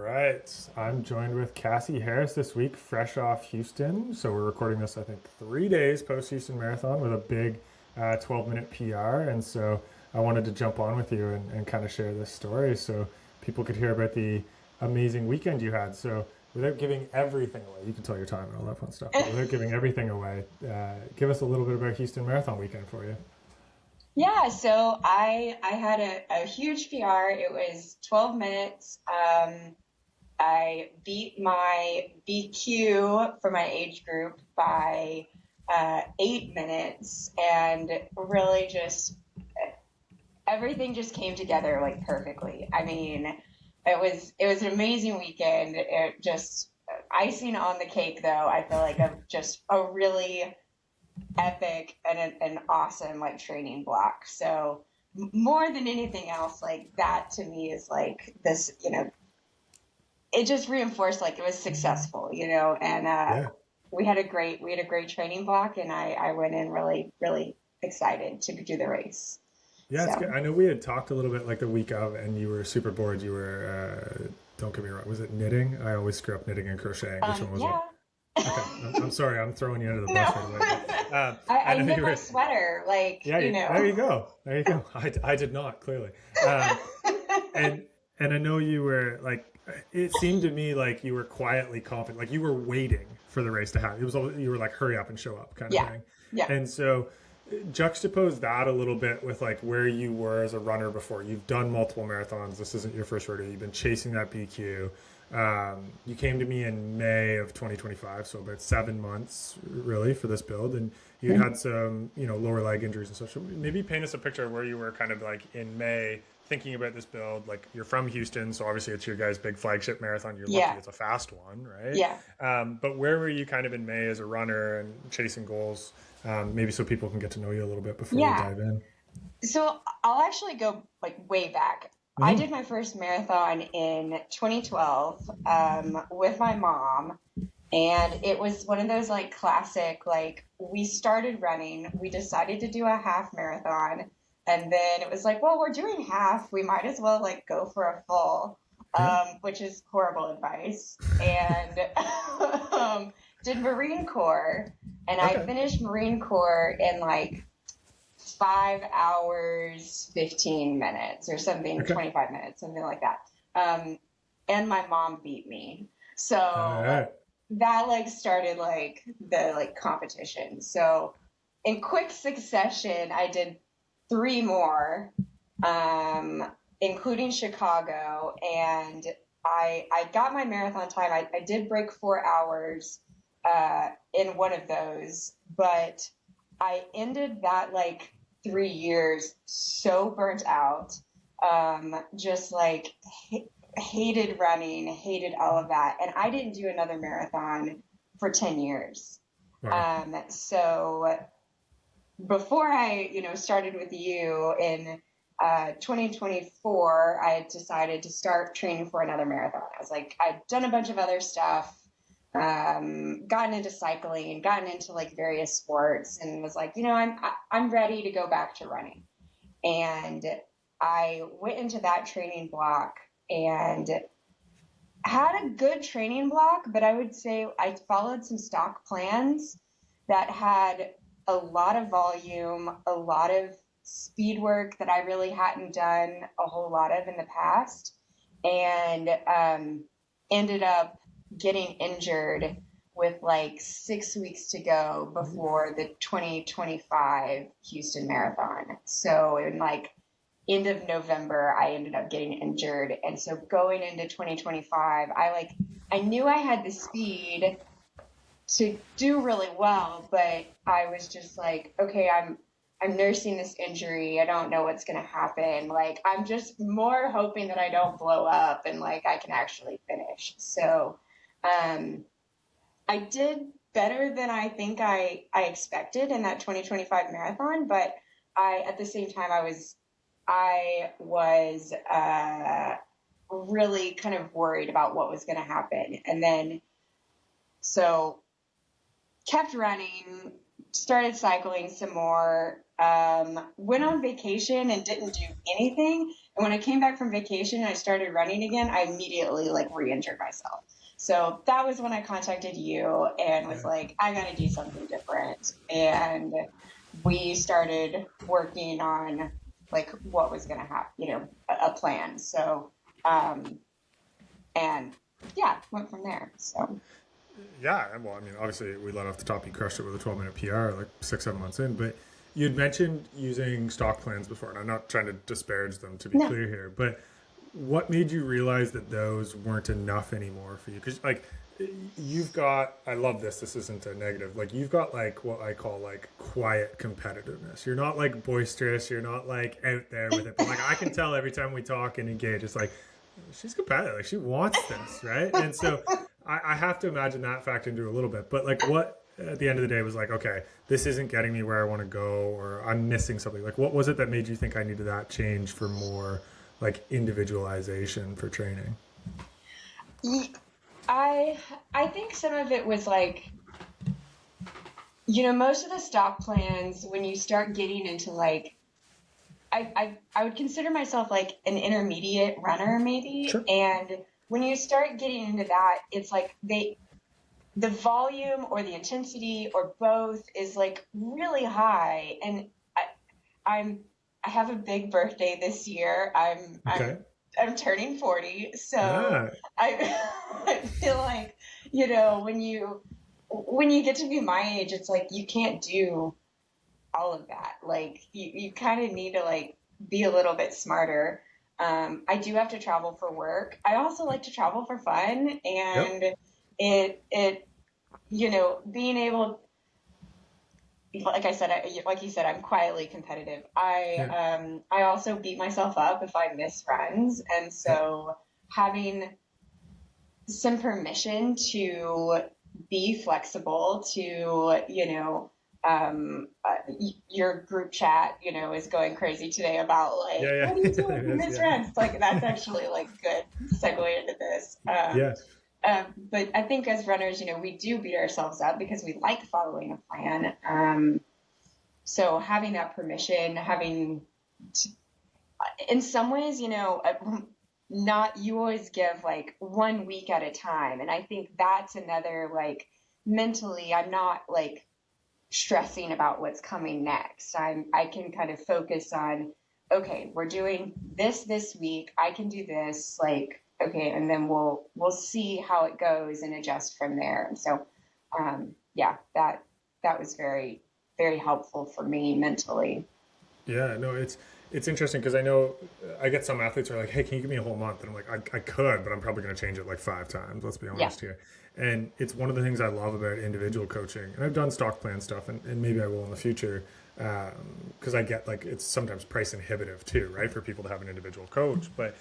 right. I'm joined with Kassie Harris this week, fresh off Houston. So we're recording this, I think, 3 days post Houston Marathon with a big 12-minute PR. And so I wanted to jump on with you and kind of share this story so people could hear about the amazing weekend you had. So without giving everything away, you can tell your time and all that fun stuff, but without giving everything away, give us a little bit about Houston Marathon weekend for you. Yeah, so I had a huge PR. It was 12 minutes. I beat my BQ for my age group by 8 minutes, and really just everything just came together like perfectly. I mean, it was an amazing weekend. It just icing on the cake, though. I feel like of just a really epic and an awesome like training block. So more than anything else, like that to me is like this, it just reinforced like it was successful, and Yeah. we had a great training block, and I went in really, really excited to do the race. Yeah, it's good. So I know we had talked a little bit like the week of, and you were super bored. You were, don't get me wrong, was it knitting? I always screw up knitting and crocheting. Which one was it? yeah. Okay, I'm sorry, I'm throwing you under the No. bus right away. But, I I know knit you my were, sweater, like, yeah, there you go. There you go. I did not, clearly. Um, and and I know you were like, it seemed to me like you were quietly confident, like you were waiting for the race to happen. It was you were like, hurry up and show up kind of Yeah. thing. Yeah. And so juxtapose that a little bit with like where you were as a runner before. You've done multiple marathons. This isn't your first rodeo. You've been chasing that BQ. You came to me in May of 2025, so about 7 months really for this build, and you had some, lower leg injuries and such. So maybe paint us a picture of where you were kind of like in May thinking about this build. Like you're from Houston, so obviously it's your guys' big flagship marathon. You're lucky Yeah. it's a fast one, right? Yeah. But where were you kind of in May as a runner and chasing goals? Maybe so people can get to know you a little bit before we Yeah. dive in. So I'll actually go like way back. I Mm-hmm. did my first marathon in 2012 with my mom, and it was one of those like classic, like we started running, we decided to do a half marathon, and then it was like, well, we're doing half, we might as well like go for a full, Yeah. which is horrible advice. And did Marine Corps, and I Okay. finished Marine Corps in like 5 hours, 15 minutes or something, Okay. 25 minutes, something like that. And my mom beat me. All So right. that like started like the like competition. So in quick succession, I did three more, including Chicago. And I got my marathon time. I did break 4 hours in one of those, but I ended that like 3 years so burnt out, just like hated running, hated all of that. And I didn't do another marathon for 10 years. Wow. So before I, started with you in 2024, I had decided to start training for another marathon. I was like, I'd done a bunch of other stuff, gotten into cycling, gotten into like various sports, and was like, I'm ready to go back to running. And I went into that training block and had a good training block, but I would say I followed some stock plans that had a lot of volume, a lot of speed work that I really hadn't done a whole lot of in the past, and ended up getting injured with like 6 weeks to go before the 2025 Houston Marathon. So in like end of November, I ended up getting injured. And so going into 2025, I knew I had the speed to do really well, but I was just like, okay, I'm nursing this injury. I don't know what's going to happen. Like, I'm just more hoping that I don't blow up and like I can actually finish. So, I did better than I think I expected in that 2025 marathon, but at the same time, I was really kind of worried about what was going to happen. And then, so kept running, started cycling some more, went on vacation and didn't do anything. And when I came back from vacation and I started running again, I immediately like re-injured myself. So that was when I contacted you and was like, I got to do something different. And we started working on like what was going to happen, you know, a plan. So, and yeah, went from there. So. Yeah, well, I mean, obviously, we let off the top. You crushed it with a 12-minute PR like 6, 7 months in. But you had mentioned using stock plans before, and I'm not trying to disparage them, to be clear here. But what made you realize that those weren't enough anymore for you? Because like you've got, I love this. This isn't a negative. Like you've got like what I call like quiet competitiveness. You're not like boisterous. You're not like out there with it. But like I can tell every time we talk and engage, it's like she's competitive. Like she wants this, right? And so I have to imagine that factored into a little bit. But like what at the end of the day was like, okay, this isn't getting me where I want to go, or I'm missing something. Like what was it that made you think I needed that change for more like individualization for training? I think some of it was like, you know, most of the stock plans, when you start getting into like, I would consider myself like an intermediate runner maybe. Sure. And when you start getting into that, it's like the volume or the intensity or both is like really high. And I have a big birthday this year. I'm turning 40. So I feel like, you know, when you get to be my age, it's like, you can't do all of that. Like you kind of need to like be a little bit smarter. I do have to travel for work. I also like to travel for fun, and it, you know, being able, like I said, like you said, I'm quietly competitive. I also beat myself up if I miss runs. And so having some permission to be flexible to, you know, your group chat, you know, is going crazy today about like, what do you do if you miss runs? Like that's actually like good segue into this. But I think as runners, you know, we do beat ourselves up because we like following a plan. So having that permission, in some ways, you know, you always give like 1 week at a time. And I think that's another, like mentally, I'm not like stressing about what's coming next. I can kind of focus on, okay, we're doing this week. I can do this, like, okay. And then we'll see how it goes and adjust from there. And so, that was very, very helpful for me mentally. Yeah, no, it's interesting because I know I get some athletes who are like, hey, can you give me a whole month? And I'm like, I could, but I'm probably going to change it like 5 times. Let's be honest here. And it's one of the things I love about individual coaching. And I've done stock plan stuff, and maybe I will in the future, because I get like it's sometimes price inhibitive too, right, for people to have an individual coach. But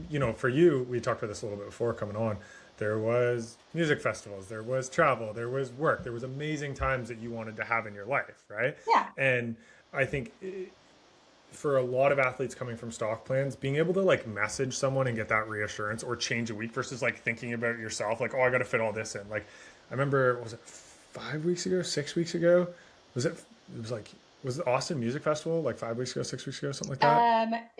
you know, for you, we talked about this a little bit before coming on. There was music festivals, there was travel, there was work, there was amazing times that you wanted to have in your life, right? Yeah. And I think for a lot of athletes coming from stock plans, being able to like message someone and get that reassurance or change a week versus like thinking about yourself, like, oh, I got to fit all this in. Like, I remember, was it 5 weeks ago, 6 weeks ago? Was it the Austin Music Festival like 5 weeks ago, 6 weeks ago, something like that?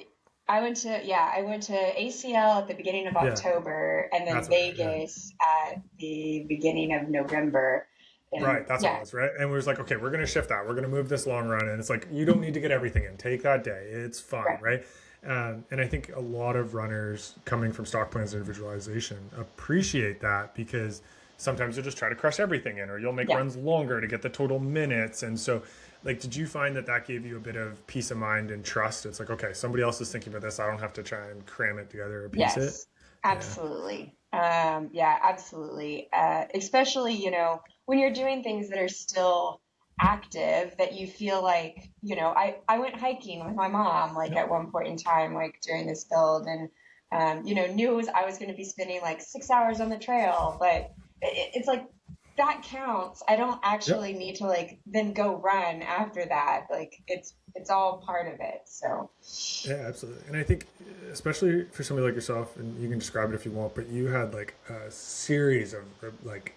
I went to ACL at the beginning of October, and then Vegas at the beginning of November. Right, that's what it was, right? And we was like, okay, we're going to shift that. We're going to move this long run. And it's like, you don't need to get everything in. Take that day. It's fun, right? And I think a lot of runners coming from stock plans and individualization appreciate that, because sometimes you'll just try to crush everything in, or you'll make runs longer to get the total minutes. And so, like, did you find that gave you a bit of peace of mind and trust? It's like, okay, somebody else is thinking about this. I don't have to try and cram it together or piece it. Absolutely. Absolutely. Especially, you know, when you're doing things that are still active, that you feel like, you know, I went hiking with my mom, like at one point in time, like during this build, and, you know, I was going to be spending like 6 hours on the trail, but it's like, that counts. I don't actually need to like then go run after that. Like it's all part of it. So yeah, absolutely. And I think especially for somebody like yourself, and you can describe it if you want, but you had like a series of like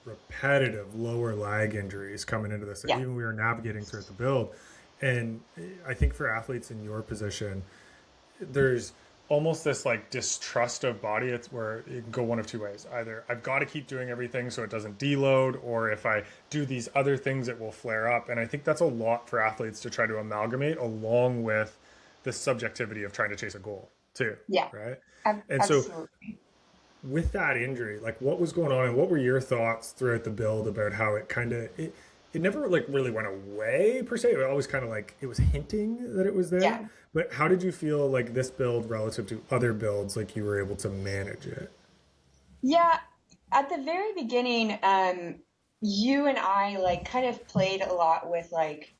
repetitive lower leg injuries coming into this that even we were navigating throughout the build. And I think for athletes in your position, there's almost this like distrust of body. It's where it can go one of two ways. Either I've got to keep doing everything so it doesn't deload, or if I do these other things, it will flare up. And I think that's a lot for athletes to try to amalgamate, along with the subjectivity of trying to chase a goal too. Yeah. Right. And Absolutely. so with that injury, like what was going on and what were your thoughts throughout the build about how it kind of, it never like really went away per se. It always kind of like, it was hinting that it was there. Yeah. But how did you feel like this build relative to other builds, like you were able to manage it? Yeah. At the very beginning, you and I like kind of played a lot with like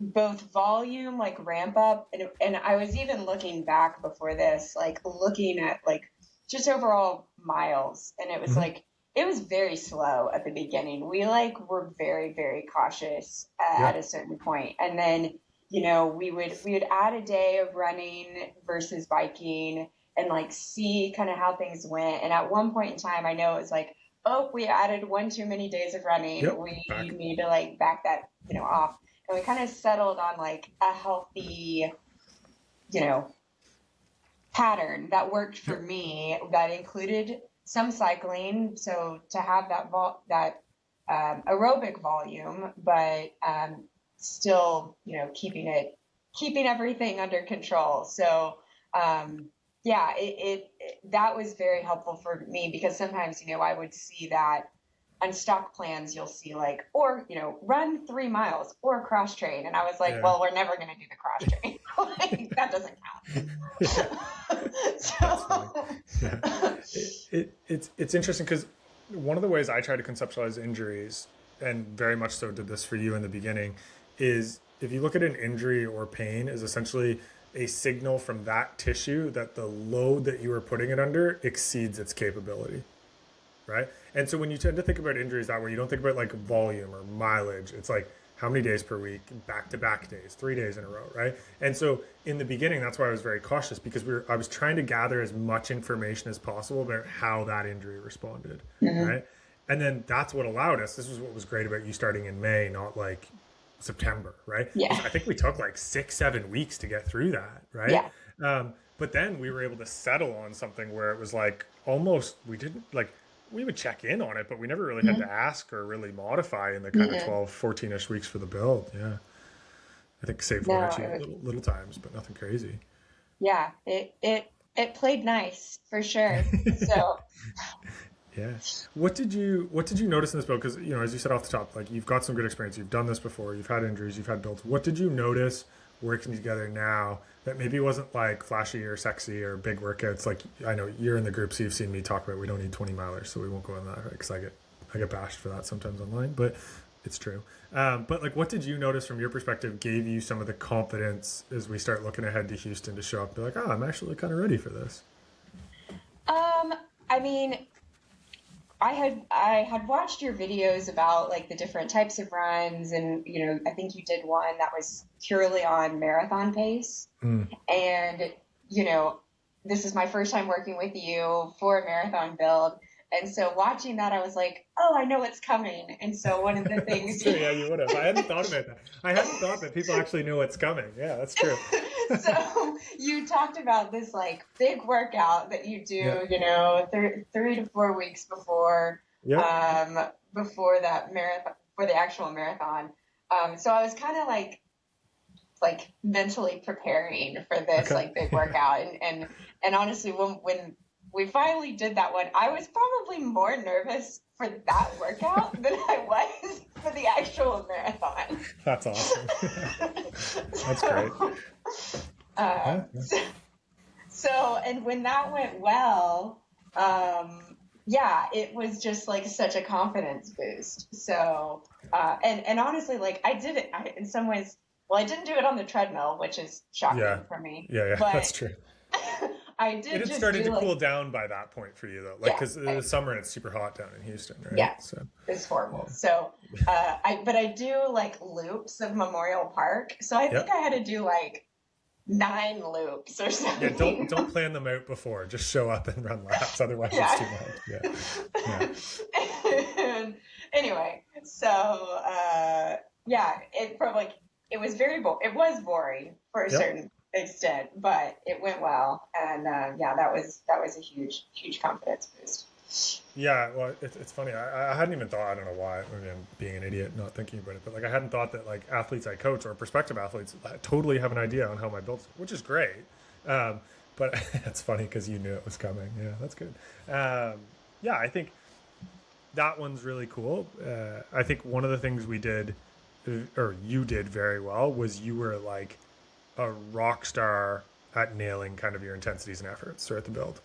both volume, like ramp up. And I was even looking back before this, like looking at like just overall miles. And it was like, it was very slow at the beginning. We like were very, very cautious at a certain point. And then, you know, we would add a day of running versus biking and like see kind of how things went. And at one point in time, I know it was like, oh, we added one too many days of running. We need to like back that, you know, off. And we kind of settled on like a healthy, you know, pattern that worked for me that included some cycling. So to have that aerobic volume, but still, you know, keeping everything under control. So, that was very helpful for me because sometimes, you know, I would see that on stock plans, you'll see like, or, you know, run 3 miles or cross train. And I was like, well, we're never going to do the cross train. Like, that doesn't count. So It's interesting because one of the ways I try to conceptualize injuries, and very much so did this for you in the beginning, is if you look at an injury or pain is essentially a signal from that tissue that the load that you are putting it under exceeds its capability, right? And so when you tend to think about injuries that way, you don't think about like volume or mileage. It's like how many days per week, back-to-back days, 3 days in a row, right? And so in the beginning, that's why I was very cautious because I was trying to gather as much information as possible about how that injury responded, right? And then that's what allowed us. This was what was great about you starting in May, not like September, right? Yeah. I think we took like 6-7 weeks to get through that, right? Yeah. But then we were able to settle on something where it was like almost, we would check in on it, but we never really had to ask or really modify in the kind of 12, 14-ish weeks for the build. Yeah. I think save one or two little times, but nothing crazy. Yeah. It played nice for sure. So yeah. What did you notice in this build? Because, you know, as you said off the top, like you've got some good experience. You've done this before. You've had injuries. You've had builds. What did you notice working together now that maybe wasn't like flashy or sexy or big workouts? Like I know you're in the group, so you've seen me talk about we don't need 20 milers, so we won't go on that because I get bashed for that sometimes online, but it's true. But like, what did you notice from your perspective gave you some of the confidence as we start looking ahead to Houston to show up and be like, oh, I'm actually kind of ready for this? I mean, I had watched your videos about like the different types of runs, and you know, I think you did one that was purely on marathon pace. And you know, this is my first time working with you for a marathon build, and so watching that, I was like, oh, I know what's coming. And so one of the things, yeah, you would have. I hadn't thought about that. I hadn't thought that people actually knew what's coming. Yeah, that's true. So you talked about this like big workout that you do, you know, 3 to 4 weeks before, before that marathon, for the actual marathon. So I was kind of like mentally preparing for this like big workout, and honestly, when we finally did that one, I was probably more nervous for that workout than I was for the actual marathon. That's awesome. That's great. So, and when that went well, it was just like such a confidence boost. So, and honestly, like I did it in some ways. Well, I didn't do it on the treadmill, which is shocking for me. Yeah, but that's true. I did. It had started to cool down by that point for you, though, like because it was summer and it's super hot down in Houston, right? Yeah, so it's horrible. So, I do like loops of Memorial Park. So I think I had to do like 9 loops or something. Yeah, don't plan them out before. Just show up and run laps. Otherwise, it's too much. Yeah. And anyway, so yeah, it was it was boring for a certain extent, but it went well. And yeah, that was a huge confidence boost. Yeah, well, it's funny. I hadn't even thought. I don't know why. Maybe I'm being an idiot, not thinking about it. But like, I hadn't thought that like athletes I coach or prospective athletes totally have an idea on how my builds, which is great. But it's funny because you knew it was coming. Yeah, that's good. Yeah, I think that one's really cool. I think one of the things we did, or you did very well, was you were like a rock star at nailing kind of your intensities and efforts throughout the build.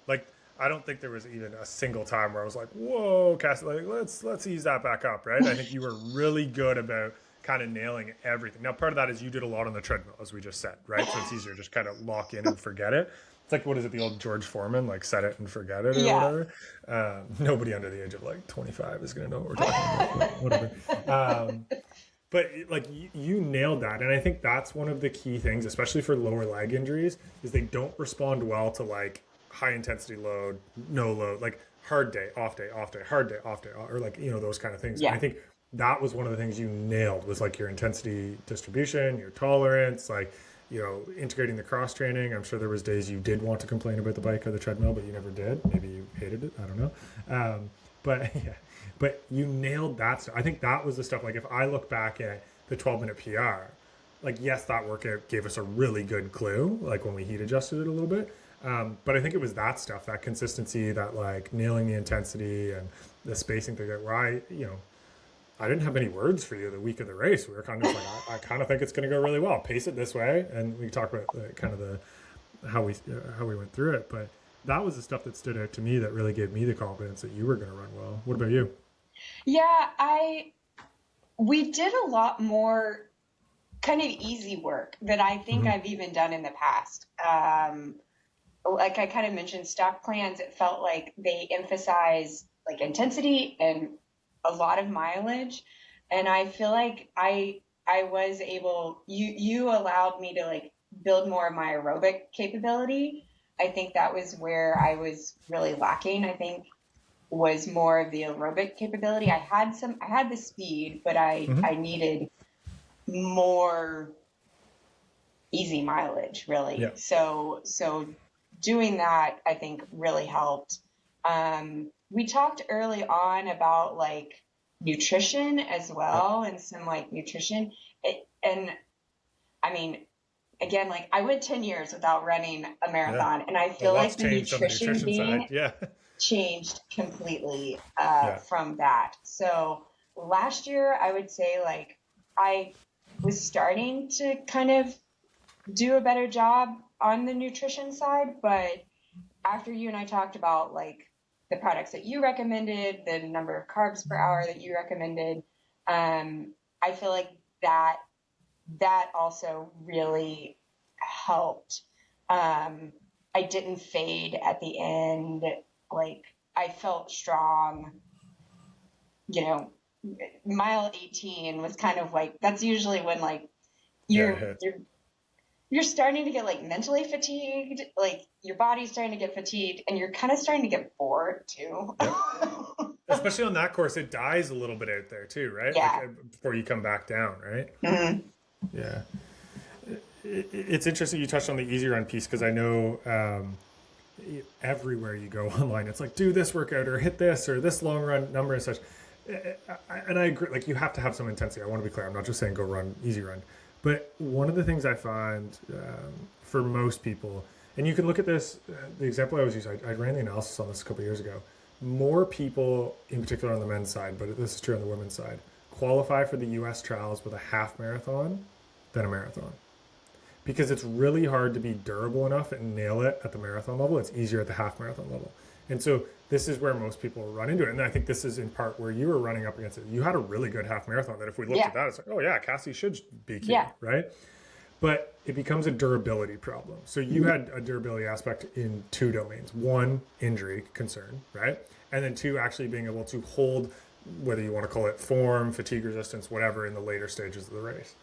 Like, I don't think there was even a single time where I was like, "Whoa, Cassie, like let's ease that back up," right? I think you were really good about kind of nailing everything. Now, part of that is you did a lot on the treadmill, as we just said, right? So it's easier to just kind of lock in and forget it. It's like, what is it, the old George Foreman, like set it and forget it or whatever? Nobody under the age of like 25 is going to know what we're talking about, whatever. But like you nailed that. And I think that's one of the key things, especially for lower leg injuries, is they don't respond well to like high intensity load, no load, like hard day, off day, hard day, off day, or like, you know, those kind of things. Yeah. And I think that was one of the things you nailed, was like your intensity distribution, your tolerance, like, you know, integrating the cross training. I'm sure there was days you did want to complain about the bike or the treadmill, but you never did. Maybe you hated it. I don't know. But yeah, but you nailed that stuff. I think that was the stuff. Like if I look back at the 12-minute PR, like, yes, that workout gave us a really good clue, like when we heat adjusted it a little bit. But I think it was that stuff, that consistency, that like nailing the intensity and the spacing thing, that where I didn't have any words for you the week of the race. We were kind of like, I kind of think it's going to go really well. Pace it this way, and we talk about kind of how we went through it. But that was the stuff that stood out to me that really gave me the confidence that you were going to run well. What about you? Yeah, we did a lot more kind of easy work that I think I've even done in the past. Like I kind of mentioned, stock plans, it felt like they emphasize like intensity and a lot of mileage. And I feel like I was able, you allowed me to like build more of my aerobic capability. I think that was where I was really lacking, I think, was more of the aerobic capability. I had the speed, but I needed more easy mileage, really. Yeah. So doing that, I think, really helped. We talked early on about like nutrition as well, and some like nutrition. And I mean, again, like I went 10 years without running a marathon, and I feel like the nutrition game changed completely from that. So last year, I would say like I was starting to kind of do a better job on the nutrition side, but after you and I talked about like the products that you recommended, the number of carbs per hour that you recommended, I feel like that also really helped. I didn't fade at the end. Like I felt strong, you know. Mile 18 was kind of like, that's usually when like you're starting to get like mentally fatigued, like your body's starting to get fatigued, and you're kind of starting to get bored too. Yep. Especially on that course, it dies a little bit out there too, right? Yeah. Like, before you come back down, right? Mm-hmm. Yeah. It's interesting you touched on the easy run piece, because I know everywhere you go online, it's like, do this workout or hit this or this long run number and such. And I agree, like you have to have some intensity. I want to be clear. I'm not just saying go run, easy run. But one of the things I find for most people, and you can look at this, the example I always use, I ran the analysis on this a couple of years ago. More people, in particular on the men's side, but this is true on the women's side, qualify for the US trials with a half marathon than a marathon. Because it's really hard to be durable enough and nail it at the marathon level. It's easier at the half marathon level. And so this is where most people run into it. And I think this is in part where you were running up against it. You had a really good half marathon that if we looked at that, it's like, oh yeah, Cassie should be key, right? But it becomes a durability problem. So you had a durability aspect in two domains. One, injury concern, right? And then two, actually being able to hold, whether you want to call it form, fatigue resistance, whatever, in the later stages of the race.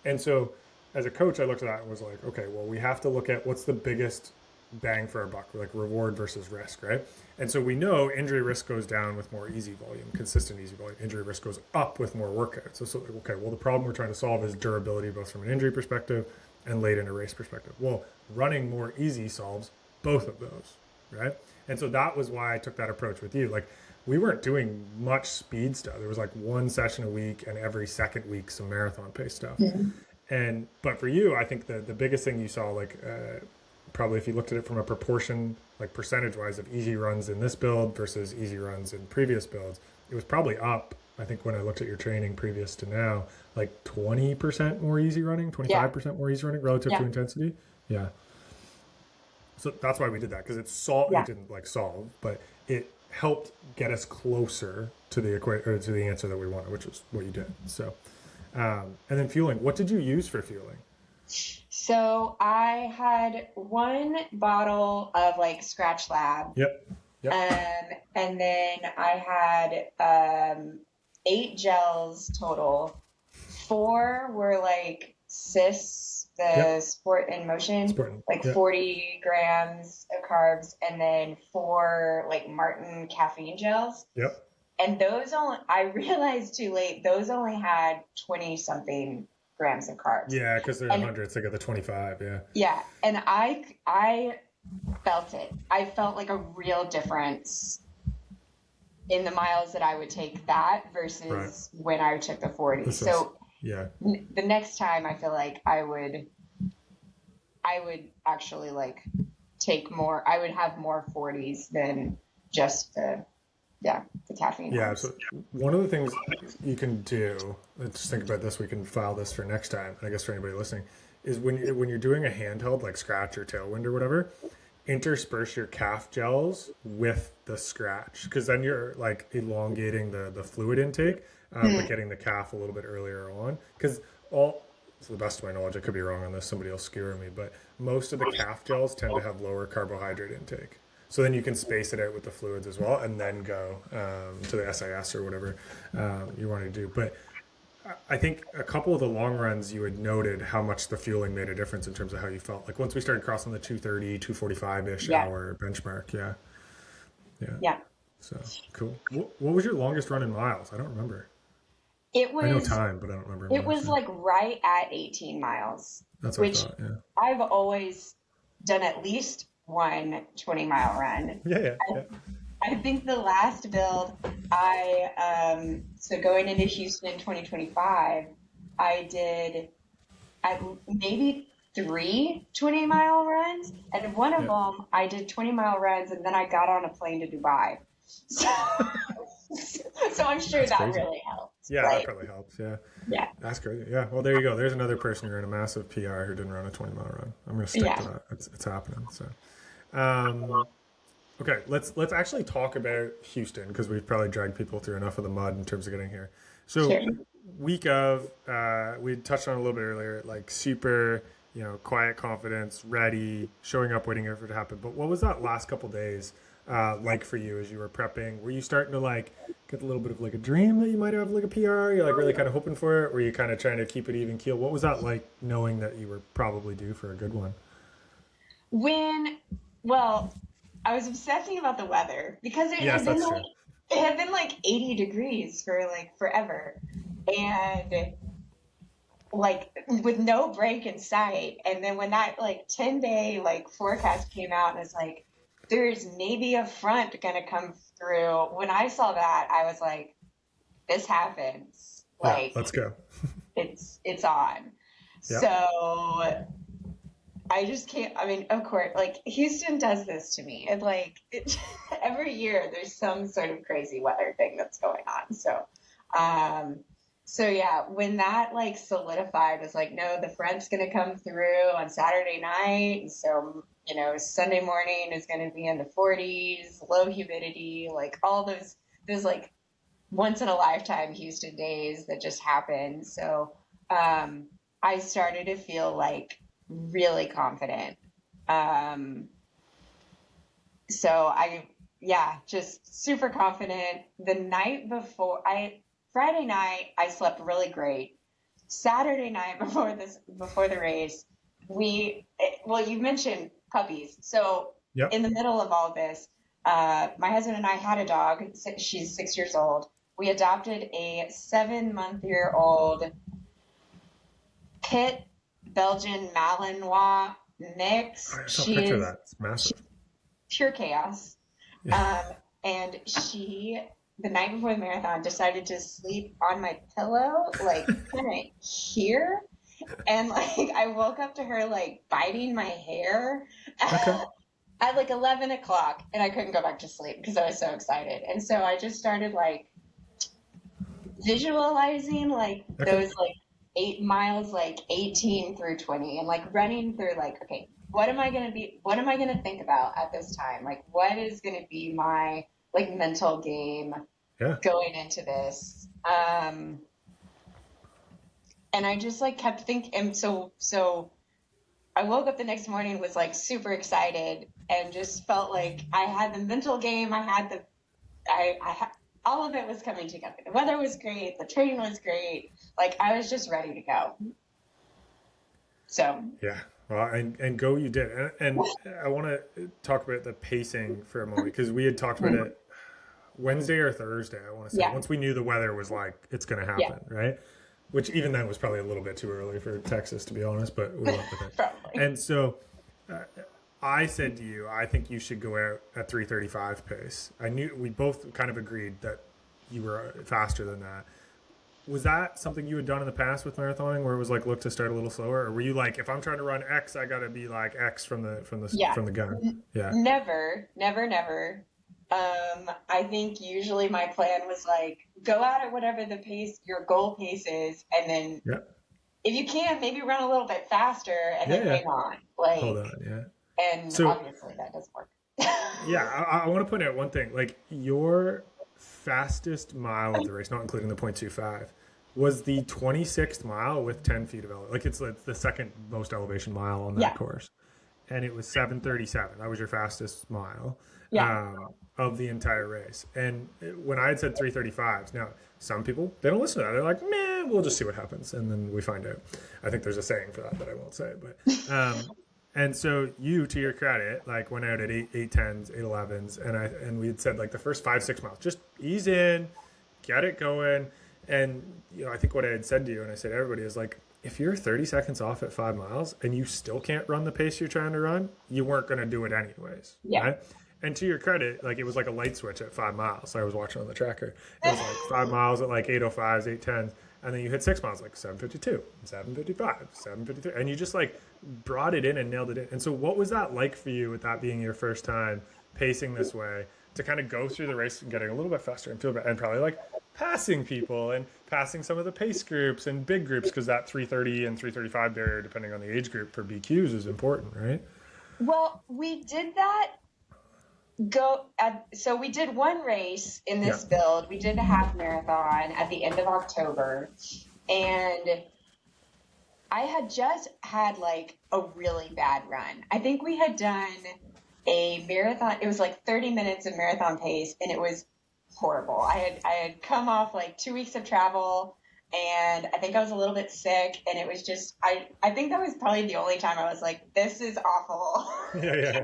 And so as a coach, I looked at that and was like, okay, well, we have to look at what's the biggest bang for our buck, like reward versus risk, right? And so we know injury risk goes down with more easy volume, consistent easy volume. Injury risk goes up with more workouts. So okay, well, the problem we're trying to solve is durability, both from an injury perspective and late in a race perspective. Well, running more easy solves both of those, right? And so that was why I took that approach with you. Like, we weren't doing much speed stuff. There was like one session a week, and every second week some marathon pace stuff. And but for you, I think the biggest thing you saw, like probably if you looked at it from a proportion, like percentage wise, of easy runs in this build versus easy runs in previous builds, it was probably up. I think when I looked at your training previous to now, like 20% more easy running, 25% more easy running relative to intensity. Yeah. So that's why we did that, because it didn't like solve, but it helped get us closer to the to the answer that we wanted, which is what you did. So, and then fueling. What did you use for fueling? So I had one bottle of like Scratch Lab. Yep. And then I had 8 gels total. 4 were like CIS, the Sport in Motion, 40 grams of carbs, and then 4 like Martin caffeine gels. Yep. And those I realized too late, those only had 20 something grams of carbs. Yeah, because they're 100s, they got the 25. Yeah. Yeah, and I felt it. I felt like a real difference in the miles that I would take that versus when I took the 40. The next time I feel like I would actually like take more. I would have more 40s than just the caffeine. Yeah, so one of the things you can do, let's think about this, we can file this for next time, I guess for anybody listening, is when you're doing a handheld like Scratch or Tailwind or whatever, intersperse your calf gels with the Scratch, because then you're like elongating the fluid intake, but getting the calf a little bit earlier on. Because to the best of my knowledge, I could be wrong on this, somebody will skewer me, but most of the calf gels tend to have lower carbohydrate intake. So then you can space it out with the fluids as well, and then go to the SIS or whatever you want to do. But I think a couple of the long runs, you had noted how much the fueling made a difference in terms of how you felt. Like once we started crossing the 230, 245-ish hour benchmark. Yeah. So cool. What was your longest run in miles? I don't remember. It was, I know time, but I don't remember. It was like right at 18 miles. That's what I thought, yeah. I've always done at least one 20-mile run. Yeah. I think the last build so going into Houston in 2025, I did maybe 3 20-mile runs, and one of them I did 20-mile runs, and then I got on a plane to Dubai. So I'm sure that's that crazy. Really helped. Yeah, that probably helps. Yeah. That's great. Yeah. Well, there you go. There's another person who ran a massive PR who didn't run a 20-mile run. I'm going to stick to that. It's happening. So, okay, let's actually talk about Houston, because we've probably dragged people through enough of the mud in terms of getting here. So week of, we touched on a little bit earlier, like super, quiet confidence, ready, showing up, waiting for it to happen. But what was that last couple days like for you as you were prepping? Were you starting to like get a little bit of like a dream that you might have like a PR? You're like really kind of hoping for it? Were you kind of trying to keep it even keel? What was that like, knowing that you were probably due for a good one? I was obsessing about the weather, because it had been like 80 degrees for like forever, and like with no break in sight. And then when that like 10-day like forecast came out, and it's like, there's maybe a front gonna come through. When I saw that, I was like, this happens. Like, let's go. it's on. Yep. So I just can't, of course, like Houston does this to me. And like every year there's some sort of crazy weather thing that's going on. So yeah, when that like solidified, was like, no, the front's going to come through on Saturday night. And so, Sunday morning is going to be in the 40s, low humidity, like all those like once in a lifetime Houston days that just happened. So, I started to feel like really confident. So just super confident. The night before, Friday night, I slept really great. Saturday night before the race, you mentioned puppies. So Yep. in the middle of all this, my husband and I had a dog. She's 6 years old. We adopted a 7-month-old Pit Belgian Malinois mix. I saw a picture of that. It's massive. Pure chaos. Yeah. And the night before the marathon, decided to sleep on my pillow, like kind of here. And like I woke up to her like biting my hair Okay. at like 11 o'clock, and I couldn't go back to sleep because I was so excited. And so I just started like visualizing like those like 8 miles, like 18 through 20, and like running through like, okay, what am I going to think about at this time? Like, what is going to be my like mental game going into this? And I just like kept thinking, and so I woke up the next morning, was like super excited, and just felt like I had the mental game. I had all of it was coming together. The weather was great. The training was great. Like I was just ready to go. So yeah, well, and go you did. And I want to talk about the pacing for a moment, because we had talked about it Wednesday or Thursday, I want to say, once we knew the weather was like it's going to happen, right? Which even then was probably a little bit too early for Texas, to be honest, but we went with it. Probably. And so I said to you, I think you should go out at 3:35 pace. I knew we both kind of agreed that you were faster than that. Was that something you had done in the past with marathoning, where it was like, look to start a little slower? Or were you like, if I'm trying to run X, I got to be like X from the gun? Yeah. Never. I think usually my plan was like, go out at whatever the pace, your goal pace is, and then if you can, maybe run a little bit faster and then hang on. Like, hold on, And so, obviously that doesn't work. I want to point out one thing. Like, your fastest mile of the race, not including the 0.25, was the 26th mile with 10 feet of elevation. Like, it's the second most elevation mile on that course. And it was 7:37. That was your fastest mile of the entire race. And when I had said 3:35s, now some people, they don't listen to that. They're like, man, we'll just see what happens. And then we find out. I think there's a saying for that I won't say. But and so you, to your credit, like went out at 8:10s, 8:11s. And we had said like the first 5-6 miles, just ease in, get it going. And I think what I had said to you, and I said to everybody, is like, if you're 30 seconds off at 5 miles and you still can't run the pace you're trying to run, you weren't going to do it anyways. Right? And to your credit, like it was like a light switch at 5 miles. So I was watching on the tracker. It was like 5 miles at like 8:05s, 8:10s. And then you hit 6 miles, like 7:52, 7:55, 7:53. And you just like brought it in and nailed it in. And so what was that like for you, with that being your first time pacing this way, to kind of go through the race and getting a little bit faster and feel better, and probably like passing people and passing some of the pace groups and big groups, because that 3:30 and 3:35 barrier, depending on the age group for BQs, is important, right? Well, we did that. So we did one race in this build. We did a half marathon at the end of October, and I had just had like a really bad run. I think we had done a marathon. It was like 30 minutes of marathon pace, and it was horrible. I had come off like 2 weeks of travel, and I think I was a little bit sick, and it was just, I think that was probably the only time I was like, this is awful. Yeah.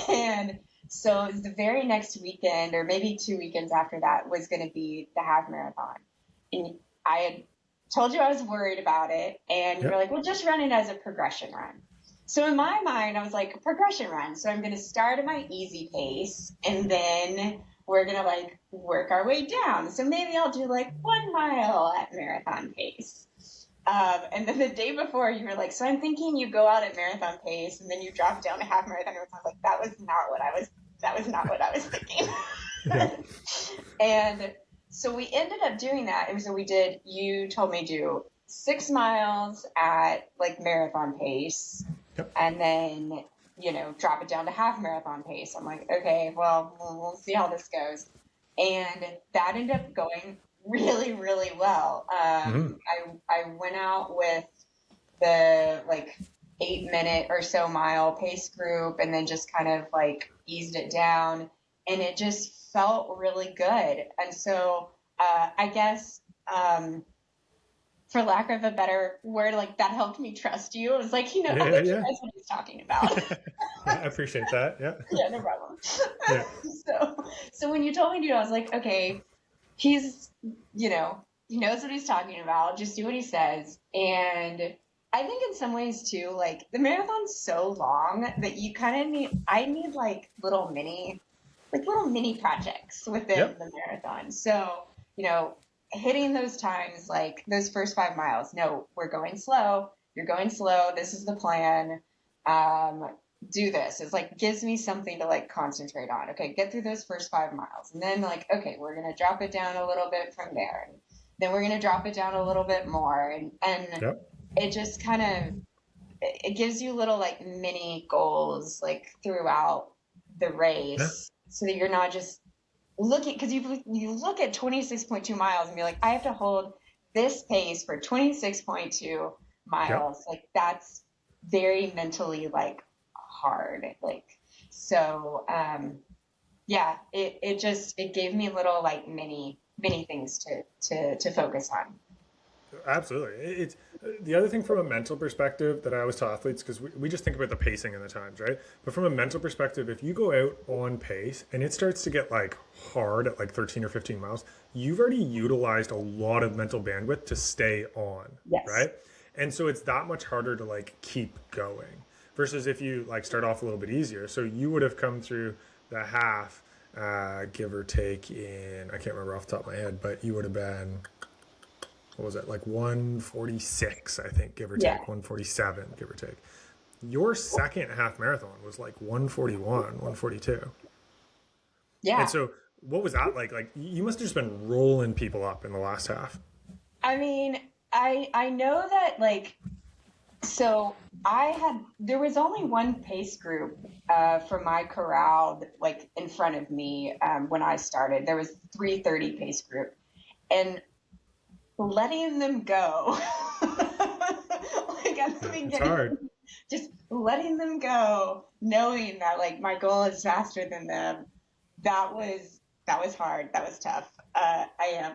And so the very next weekend, or maybe 2 weekends after that, was going to be the half marathon. And I had told you I was worried about it, and you were like, well, just run it as a progression run. So in my mind, I was like, a progression run. So I'm going to start at my easy pace, and then we're going to like work our way down. So maybe I'll do like 1 mile at marathon pace. And then the day before, you were like, so I'm thinking you go out at marathon pace and then you drop down to half marathon. And I was like, that was not what I was thinking. And so we ended up doing that. And so you told me do 6 miles at like marathon pace, and then, drop it down to half marathon pace. I'm like, okay, well, we'll see how this goes. And that ended up going really, really well. I went out with the like 8-minute or so mile pace group, and then just kind of like eased it down, and it just felt really good. And so I guess for lack of a better word, like that helped me trust you. It was like, I Yeah, think he yeah. knows what he's talking about. Yeah, I appreciate that. Yeah. Yeah, no problem. Yeah. So when you told me to do it, I was like, okay, he's, he knows what he's talking about. Just do what he says. And I think in some ways too, like the marathon's so long that you kind of I need like little mini projects within Yep. the marathon. So, you know, hitting those times, like those first 5 miles, no, we're going slow. You're going slow. This is the plan. Um, do this. It's like gives me something to like concentrate on. Okay, get through those first 5 miles. And then like, okay, we're gonna drop it down a little bit from there. And then we're gonna drop it down a little bit more. And Yep. it just kind of it gives you little like mini goals like throughout the Yeah. race so that you're not just looking because you look at 26.2 miles and be like I have to hold this pace for 26.2 Yep. miles like that's very mentally like hard like so yeah it gave me little like mini things to focus on. Absolutely. It's the other thing from a mental perspective that I always tell athletes because we just think about the pacing and the times, right? But from a mental perspective, if you go out on pace and it starts to get like hard at like 13 or 15 miles, you've already utilized a lot of mental bandwidth to stay on, Yes. right? And so it's that much harder to like keep going versus if you like start off a little bit easier. So you would have come through the half, give or take in, I can't remember off the top of my head, but you would have been what was it like 146 I think give or Yeah. take 147 give or take. Your second half marathon was like 141 142 and Yeah. so what was that like you must have just been rolling people up in the last half. I mean, I know that like so there was only one pace group for my corral like in front of me when I started. There was 3:30 pace group and letting them go like at the Yeah, it's hard. beginning, just letting them go, knowing that like my goal is faster than them. That was hard. That was tough. I am,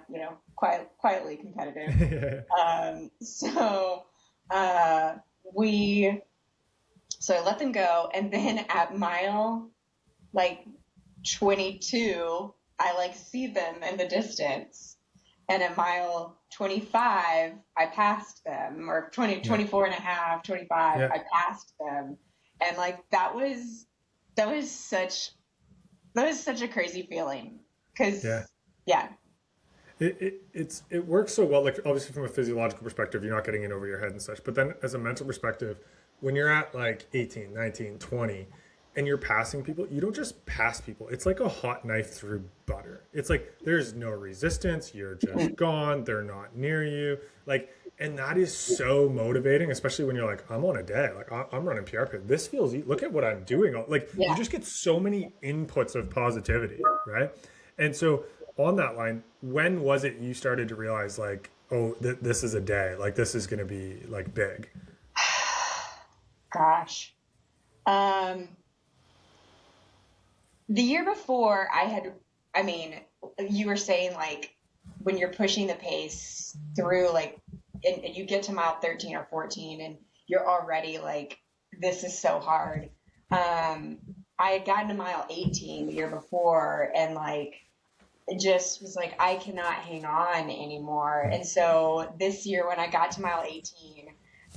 quietly competitive. So uh, we, so I let them go, and then at mile like 22, I like see them in the distance, and at mile 25, I passed them, or 20, Yeah. 24 and a half, 25, Yeah. I passed them, and like that was such that was such a crazy feeling, Yeah. because yeah, It works so well, like obviously from a physiological perspective you're not getting in over your head and such, but then as a mental perspective when you're at like 18 19 20 and you're passing people, you don't just pass people. It's like a hot knife through butter. It's like there's no resistance, you're just gone, they're not near you, like, and that is so motivating, especially when you're like I'm on a day, like I'm running PR, this feels, look at what I'm doing, like you yeah. just get so many inputs of positivity, right? And so on that line, when was it you started to realize like, oh, this is a day, like this is going to be like big? Gosh. Um, the year before I mean, you were saying like when you're pushing the pace through like, and you get to mile 13 or 14 and you're already like, this is so hard. Um, I had gotten to mile 18 the year before and like, it just was like, I cannot hang on anymore. And so this year when I got to mile 18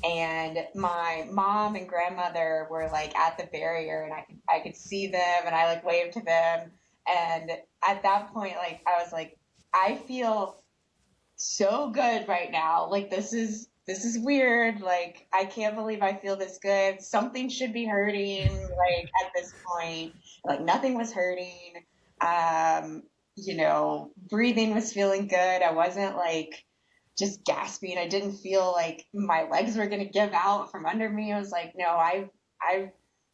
and my mom and grandmother were like at the barrier and I could see them and I like waved to them. And at that point, like, I was like, I feel so good right now. Like, this is weird. Like, I can't believe I feel this good. Something should be hurting, like, at this point. Like, nothing was hurting. Um, breathing was feeling good. I wasn't like just gasping. I didn't feel like my legs were gonna give out from under me. I was like, no, I've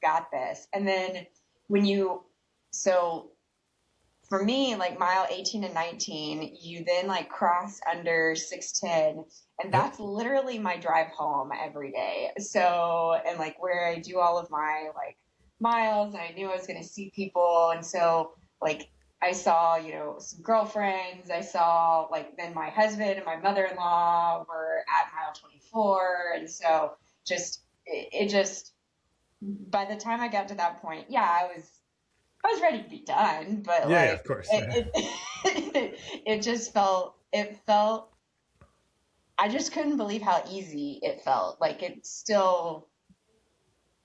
got this. And then when you so for me, like mile 18 and 19, you then like cross under 610. And Yep. that's literally my drive home every day. So, and like where I do all of my like miles, and I knew I was going to see people. And so, like, I saw, you know, some girlfriends. I saw like then my husband and my mother-in-law were at mile 24. And so it just, by the time I got to that point, yeah, I was ready to be done, but Yeah, yeah, like of course. Yeah. it just felt, I just couldn't believe how easy it felt. Like I still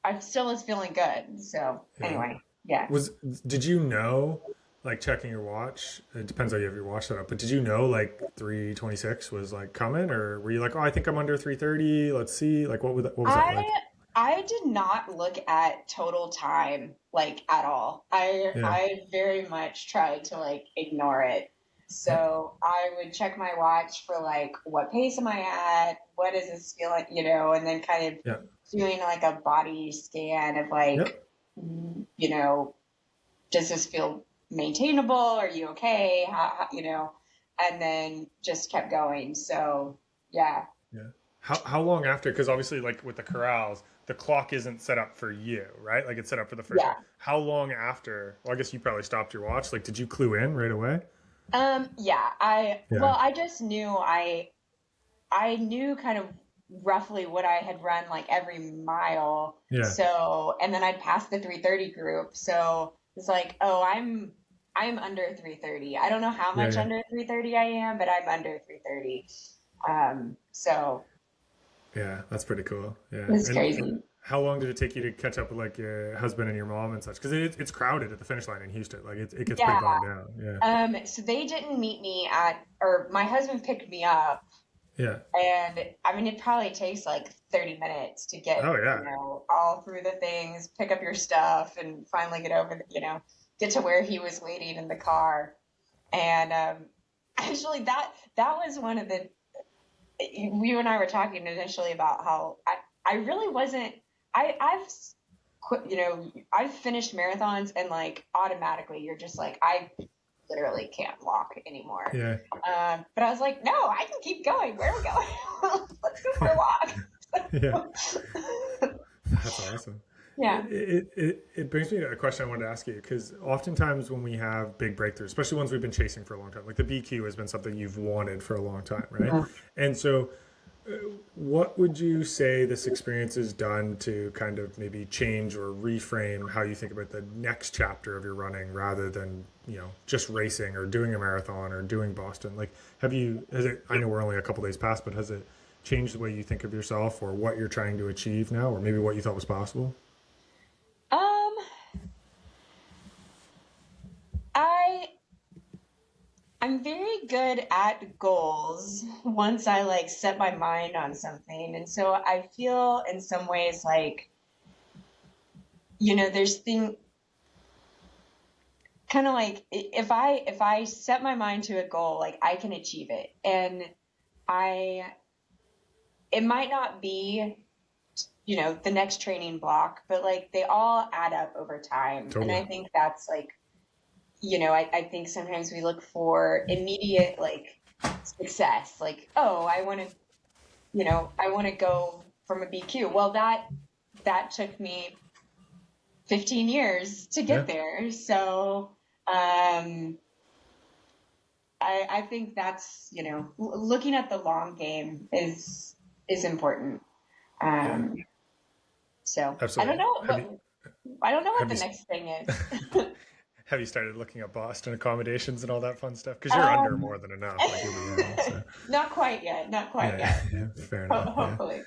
was feeling good. So Yeah. anyway, yeah. Was did you know, like checking your watch? It depends how you have your watch set up, but did you know like 3:26 was like coming, or were you like, oh, I think I'm under 3:30. Let's see. Like, what was that I like? I did not look at total time like at all. Yeah. I very much tried to like ignore it. Yeah. So I would check my watch for like what pace am I at? What is this feeling, you know, and then kind of Yeah. doing like a body scan of like, Yep. you know, does this feel maintainable? Are you okay? You know, and then just kept going. So yeah. Yeah. How long after? Because obviously, like with the corrals, the clock isn't set up for you, right? Like it's set up for the first one. Yeah. How long after? Well, I guess you probably stopped your watch. Like, did you clue in right away? Yeah, Yeah. well, I just knew I knew kind of roughly what I had run like every mile. Yeah. So, and then I'd passed the 3:30 group. So it's like, oh, I'm under 3:30. I don't know how Yeah. much Yeah. under 3:30 I am, but I'm under 3:30. So Yeah. That's pretty cool. Yeah. it's And crazy. how long did it take you to catch up with like your husband and your mom and such? Because it's crowded at the finish line in Houston. Like it gets pretty Yeah. bogged down. Yeah. So they didn't meet me or my husband picked me up. Yeah. And I mean, it probably takes like 30 minutes to get, Oh you yeah. know, all through the things, pick up your stuff, and finally get over, you know, get to where he was waiting in the car. And actually, that was one of the, you and I were talking initially about how I really wasn't, I've quit, you know, I've finished marathons and like automatically you're just like, I literally can't walk anymore. Yeah. But I was like, no, I can keep going. Where are we going? Let's go for a Yeah. walk. That's awesome. Yeah. It brings me to a question I wanted to ask you because oftentimes when we have big breakthroughs, especially ones we've been chasing for a long time, like the BQ has been something you've wanted for a long time, right? Mhm. And so, what would you say this experience has done to kind of maybe change or reframe how you think about the next chapter of your running rather than, you know, just racing or doing a marathon or doing Boston? Like, has it, I know we're only a couple days past, but has it changed the way you think of yourself or what you're trying to achieve now or maybe what you thought was possible? Um, I I'm very good at goals once I like set my mind on something. And so I feel in some ways like, you know, there's thing kind of like if I set my mind to a goal, like I can achieve it. And I it might not be, you know, the next training block, but like they all add up over time. And Totally. I think that's like, you know, I think sometimes we look for immediate like success, like, oh, I want to, you know, I want to go from a BQ. Well, that took me 15 years to Yeah. get there. So, I think that's, you know, looking at the long game is important. Yeah. Um, so Absolutely. I don't know what Have the you next thing is. have you started looking at Boston accommodations and all that fun stuff? Because you're under Um, more than enough. Like you'll be in. So not quite yet, not quite yeah, yet. yeah, fair enough. Yeah. Hopefully.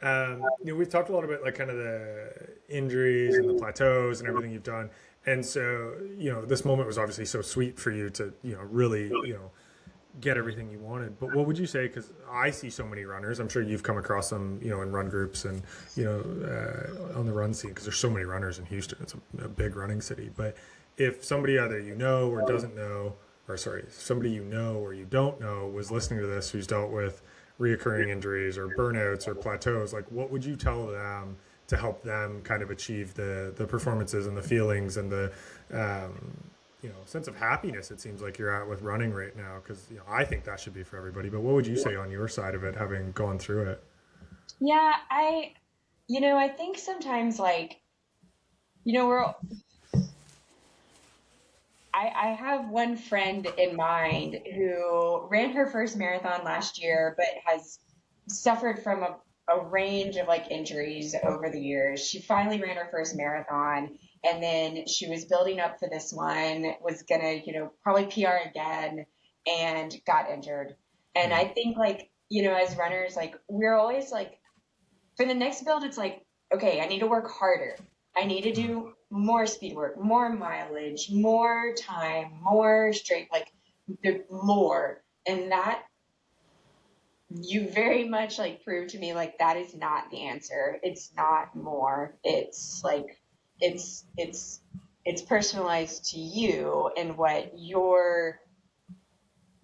You know, we've talked a lot about like kind of the injuries and the plateaus and everything you've done. And so, you know, this moment was obviously so sweet for you to, you know, really, you know, get everything you wanted. But what would you say? Because I see so many runners. I'm sure you've come across them, you know, in run groups and, you know, on the run scene because there's so many runners in Houston. It's a big running city. But if somebody either you know or doesn't know, or sorry, somebody you know or you don't know was listening to this who's dealt with reoccurring injuries or burnouts or plateaus, like what would you tell them to help them kind of achieve the performances and the feelings and the you know sense of happiness it seems like you're at with running right now? Because you know I think that should be for everybody, but what would you say on your side of it having gone through it? Yeah, you know, I think sometimes like, you know, I have one friend in mind who ran her first marathon last year, but has suffered from a range of like injuries over the years. She finally ran her first marathon, and then she was building up for this one, was gonna, probably PR again, and got injured. And I think like, as runners, like we're always like, for the next build, it's like, okay, I need to work harder. I need to do more speed work, more mileage, more time, more straight, like more. And that you very much like proved to me like that is not the answer. It's not more. It's like it's personalized to you and what your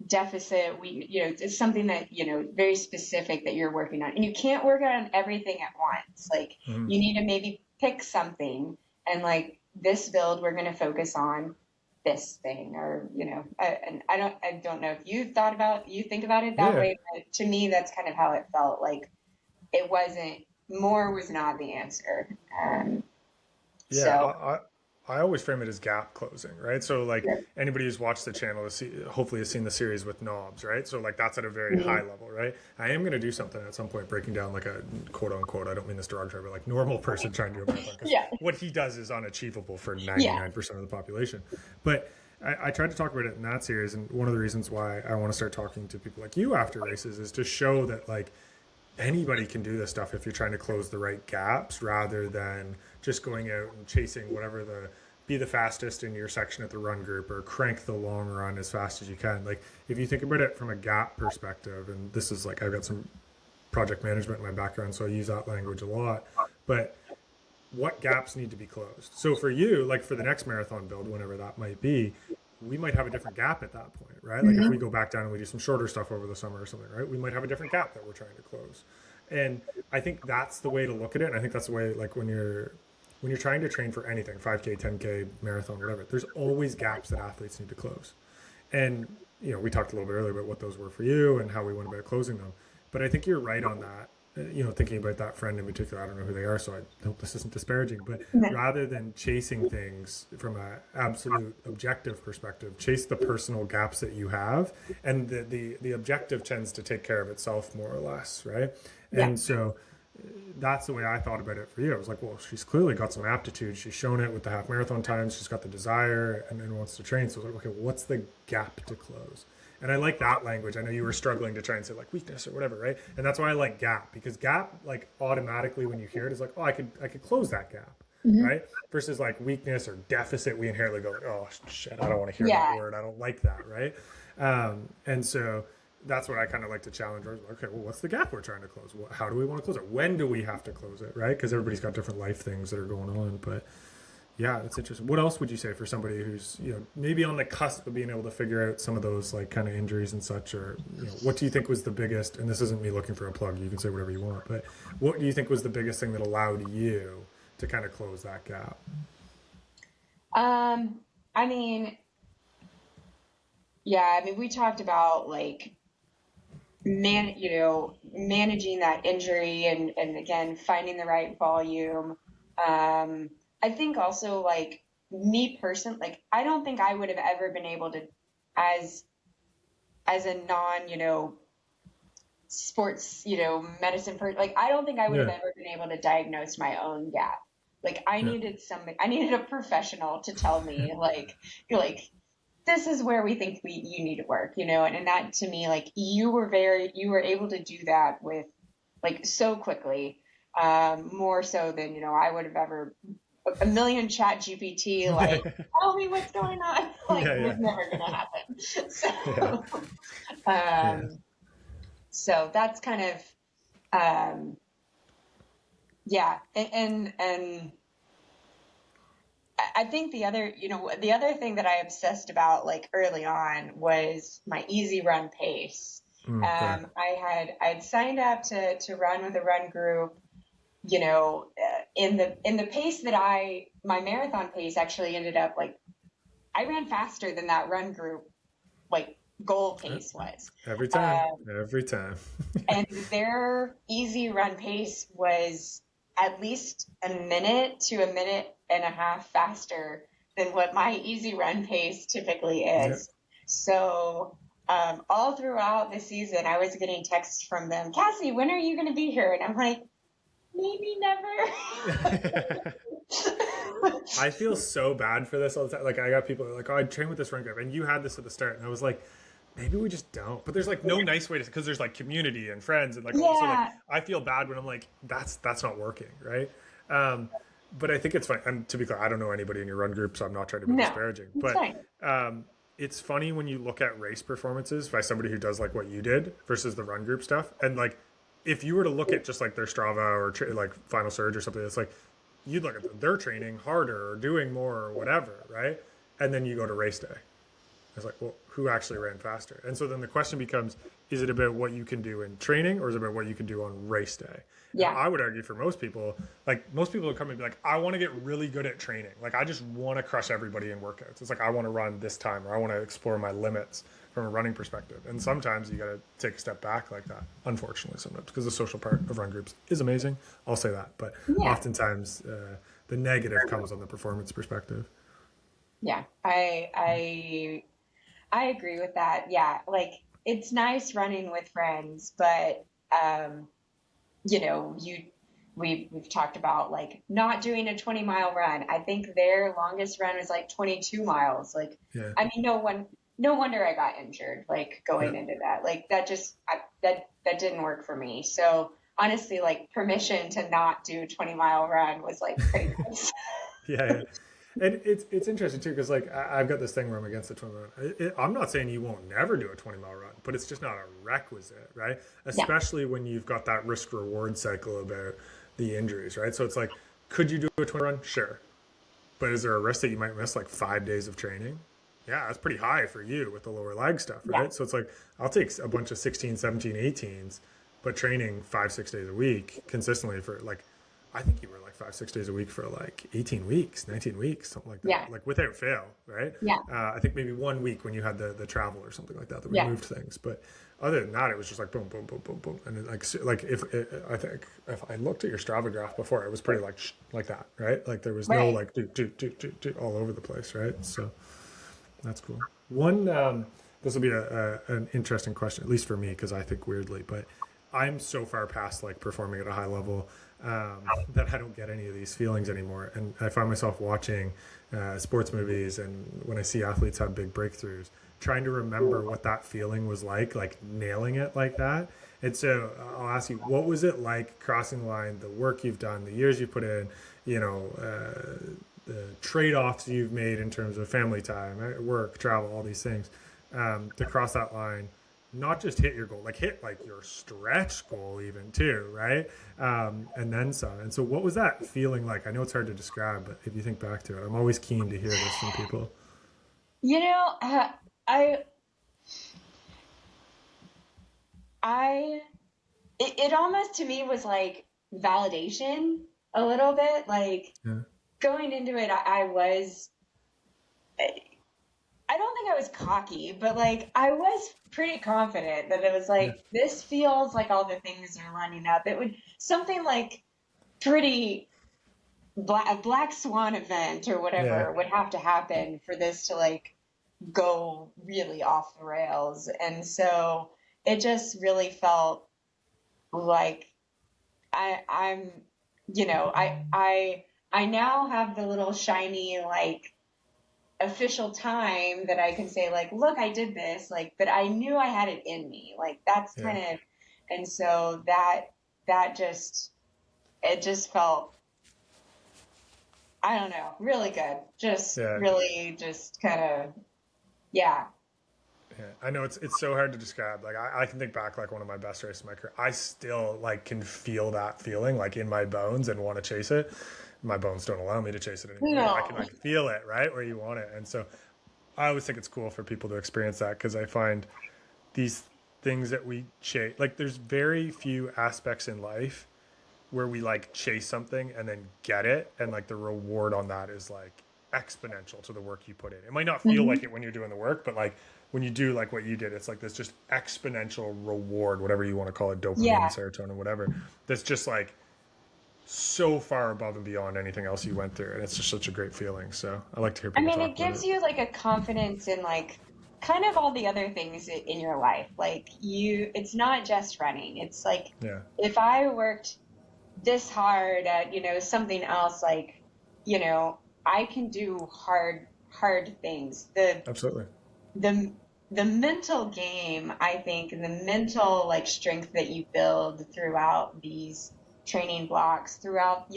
deficit it's something that very specific that you're working on, and you can't work on everything at once. Like you need to maybe pick something, and like this build we're going to focus on this thing, or and I don't know if you think about it that way, but to me that's kind of how it felt. Like it wasn't more, was not the answer. I always frame it as gap closing, right? So like anybody who's watched the channel hopefully has seen the series with knobs, right? So like that's at a very high level, right? I am going to do something at some point breaking down like a quote unquote, I don't mean this derogatory, but like normal person trying to do a marathon, because what he does is unachievable for 99% of the population. But I tried to talk about it in that series, and one of the reasons why I want to start talking to people like you after races is to show that like anybody can do this stuff if you're trying to close the right gaps, rather than just going out and chasing whatever be the fastest in your section at the run group, or crank the long run as fast as you can. Like if you think about it from a gap perspective, and this is like, I've got some project management in my background, so I use that language a lot, but what gaps need to be closed? So for you, like for the next marathon build, whenever that might be, we might have a different gap at that point, right? Like if we go back down and we do some shorter stuff over the summer or something, right? We might have a different gap that we're trying to close. And I think that's the way to look at it. And I think that's the way, like when you're trying to train for anything, 5K, 10K, marathon, whatever, there's always gaps that athletes need to close. And, we talked a little bit earlier about what those were for you and how we went about closing them. But I think you're right on that. Thinking about that friend in particular, I don't know who they are, so I hope this isn't disparaging, but rather than chasing things from an absolute objective perspective, chase the personal gaps that you have, and the objective tends to take care of itself more or less, right? And so that's the way I thought about it for you. I was like, well, she's clearly got some aptitude. She's shown it with the half marathon times. She's got the desire and then wants to train. So I was like, okay, what's the gap to close? And I like that language. I know you were struggling to try and say like weakness or whatever, right? And that's why I like gap, because gap, like automatically when you hear it, is like, oh, I could close that gap, right? Versus like weakness or deficit, we inherently go like, oh shit, I don't want to hear that word. I don't like that, right? And so that's what I kind of like to challenge. Okay, well, what's the gap we're trying to close? How do we want to close it? When do we have to close it, right? Because everybody's got different life things that are going on, but yeah, that's interesting. What else would you say for somebody who's, maybe on the cusp of being able to figure out some of those like kind of injuries and such, or, what do you think was the biggest, and this isn't me looking for a plug, you can say whatever you want, but what do you think was the biggest thing that allowed you to kind of close that gap? I mean, we talked about like managing that injury and again, finding the right volume. I think also like me personally, like I don't think I would have ever been able to, as a non, sports, medicine person, like I don't think I would have ever been able to diagnose my own gap. Like I needed a professional to tell me like, this is where we think you need to work, and that to me, like you were able to do that with like so quickly, more so than, I would have ever. A million chat GPT, like, tell me what's going on. Like, was never going to happen. So, so that's kind of, and I think the other thing that I obsessed about like early on was my easy run pace. I'd signed up to run with a run group. In the pace that my marathon pace actually ended up like, I ran faster than that run group, like goal pace was. Every time. And their easy run pace was at least a minute to a minute and a half faster than what my easy run pace typically Yeah. is. So all throughout the season, I was getting texts from them, Kassie, when are you going to be here? And I'm like, maybe never. I feel so bad for this all the time. Like I got people that are like, oh, I train with this run group, and you had this at the start, and I was like, maybe we just don't. But there's like no nice way to, because there's like community and friends and like so like Yeah, I feel bad when I'm like that's not working, right? Um, but I think it's funny. And to be clear, I don't know anybody in your run group, so I'm not trying to be no, disparaging. it's But fine. it's funny when you look at race performances by somebody who does like what you did versus the run group stuff, and like if you were to look at just like their Strava or like Final Surge or something, it's like you'd look at them, they're training harder or doing more or whatever, right? And then you go to race day. It's like, well, who actually ran faster? And so then the question becomes, is it about what you can do in training or is it about what you can do on race day? And Yeah, I would argue for most people, like most people would come and be like, I want to get really good at training. Like I just want to crush everybody in workouts. It's like, I want to run this time or I want to explore my limits from a running perspective. And sometimes you got to take a step back like that, unfortunately, sometimes, because the social part of run groups is amazing. I'll say that. But yeah, oftentimes the negative comes on the performance perspective. yeah. I agree with that. Yeah, like it's nice running with friends, but um, you know, we've talked about like not doing a 20-mile run. I think their longest run was like 22 miles. Like, Yeah. I mean, no wonder I got injured, like Yeah. going into that. Like that just, that didn't work for me. So honestly, like permission to not do a 20-mile run was like pretty nice. Yeah. Yeah. And it's interesting too because like I've got this thing where I'm against the 20 mile run. I'm not saying you won't never do a 20-mile run, but it's just not a requisite, right? Yeah. Especially when you've got that risk reward cycle about the injuries, right? So it's like, could you do a 20 run? Sure, but is there a risk that you might miss like 5 days of training? Yeah, that's pretty high for you with the lower leg stuff, Yeah. right? So it's like I'll take a bunch of 16, 17, 18s, but training 5, 6 days a week consistently for like I think you were like 5, 6 days a week for like 18 weeks, 19 weeks, something like that, Yeah. like without fail, right? Yeah. I think maybe 1 week when you had the travel or something like that we Yeah. moved things, but other than that, it was just like boom, boom, boom, boom, boom, and then like if I think if I looked at your Strava graph before, it was pretty like that, right? Like there was no Right. like do all over the place, right? So that's cool. One, this will be an interesting question, at least for me, because I think weirdly, but I'm so far past like performing at a high level that I don't get any of these feelings anymore. And I find myself watching sports movies, and when I see athletes have big breakthroughs, trying to remember what that feeling was like nailing it like that. And so I'll ask you, what was it like crossing the line, the work you've done, the years you put in, you know, the trade-offs you've made in terms of family time, work, travel, all these things, to cross that line, not just hit your goal, like hit like your stretch goal even too, right? And then some. And so what was that feeling like? I know it's hard to describe, but if you think back to it, I'm always keen to hear this from people. You know, I, I, it almost to me was like validation a little bit. Like Yeah. going into it, I was, I don't think I was cocky, but like I was pretty confident that it was Yeah. like, this feels like all the things are lining up. It would something like pretty a black swan event or Yeah. whatever would have to happen for this to like go really off the rails. And so it just really felt like I'm, you know, I now have the little shiny like official time that I can say like, look, I did this, like, but I knew I had it in me. Like that's Yeah. kind of, and so that just, it just felt, I don't know, really good. Just Yeah. really just kind of, yeah. Yeah, I know it's so hard to describe. Like I can think back like one of my best races in my career. I still like can feel that feeling like in my bones and want to chase it. My bones don't allow me to chase it anymore. I can No. like feel it right where you want it. And so I always think it's cool for people to experience that because I find these things that we chase, like there's very few aspects in life where we like chase something and then get it, and like the reward on that is like exponential to the work you put in. It might not feel Mhm. like it when you're doing the work, but like when you do like what you did, it's like this just exponential reward, whatever you want to call it, dopamine, Yeah. serotonin, whatever, that's just like so far above and beyond anything else you went through, and it's just such a great feeling. So I like to hear I people mean, talk it about gives it. you like a confidence in like kind of all the other things in your life. Like it's not just running. It's like Yeah, if I worked this hard at, something else, like, you know, I can do hard things. absolutely. The, the mental game, I think, and the mental like strength that you build throughout these training blocks, throughout,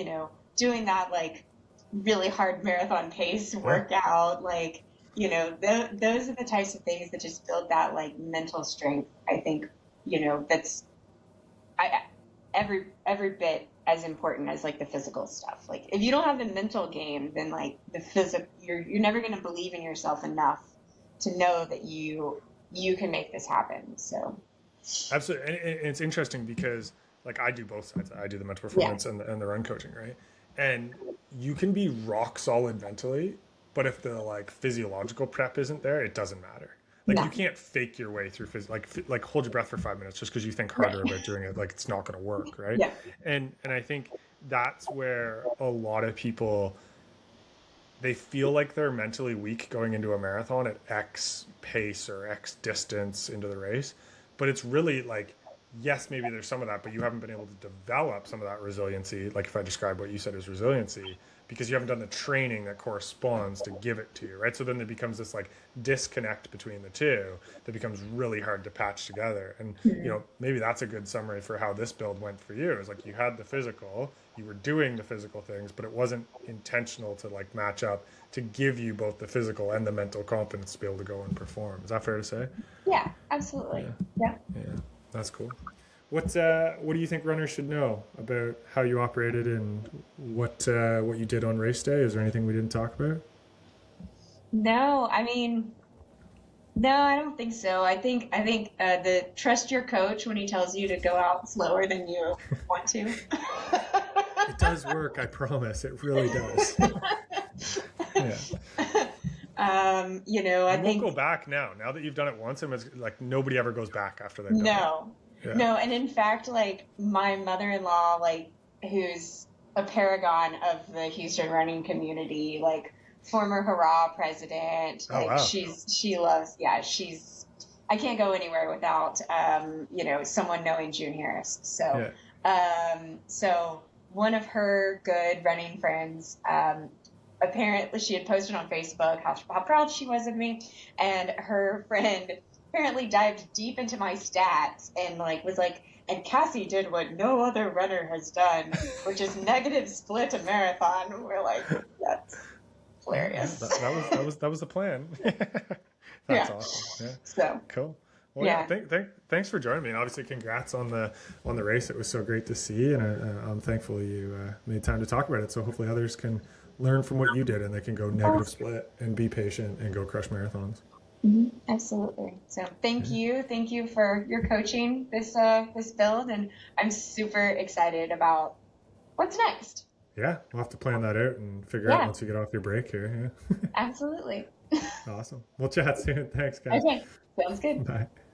doing that like really hard marathon pace Yeah, workout, like, those are the types of things that just build that like mental strength. I think, that's I every bit as important as like the physical stuff. Like if you don't have the mental game, then like the physical, you're never going to believe in yourself enough to know that you can make this happen. So absolutely. And it's interesting because like I do both sides. I do the mental yeah, performance and the run coaching, right? And you can be rock solid mentally, but if the like physiological prep isn't there, it doesn't matter. Like you no, can't fake your way through like hold your breath for 5 minutes just because you think right, harder about doing it. Like it's not going to work, right? yeah, And I think that's where a lot of people, they feel like they're mentally weak going into a marathon at X pace or X distance into the race. But it's really like, yes, maybe there's some of that, but you haven't been able to develop some of that resiliency. Like if I describe what you said as resiliency, because you haven't done the training that corresponds to give it to you, right? So then there becomes this like disconnect between the two that becomes really hard to patch together. And, maybe that's a good summary for how this build went for you. Is like you had the physical, you were doing the physical things, but it wasn't intentional to like match up to give you both the physical and the mental confidence to be able to go and perform. Is that fair to say? yeah, absolutely, Yeah, yeah. yeah, that's cool. What do you think runners should know about how you operated and what you did on race day? Is there anything we didn't talk about? No, I mean, no, I don't think so. I think the trust your coach when he tells you to go out slower than you want to. It does work, I promise. It really does. Yeah. I You won't think go back now. Now that you've done it once, and it's like nobody ever goes back after they've done it. no, Yeah. no, and in fact, like my mother-in-law, like who's a paragon of the Houston running community, like former hurrah president, Oh like wow. she loves, yeah, I can't go anywhere without, someone knowing June Harris. Yeah. So one of her good running friends, apparently she had posted on Facebook how proud she was of me, and her friend apparently dived deep into my stats and like was like, and Kassie did what no other runner has done, which is negative split a marathon. We're like, that's Yeah, yeah, hilarious. that was the plan. That's Yeah. awesome. Yeah, So cool. Well, yeah. yeah. Thanks for joining me, and obviously, congrats on the race. It was so great to see, and I'm thankful you made time to talk about it. So hopefully, others can learn from what you did, and they can go Oh, negative split and be patient and go crush marathons. absolutely. So thank Yeah, you. Thank you for your coaching this build, and I'm super excited about what's next. yeah. We'll have to plan that out and figure out Yeah, once you get off your break here. absolutely. Yeah, awesome. We'll chat soon. Thanks, guys. Okay. Sounds good. Bye.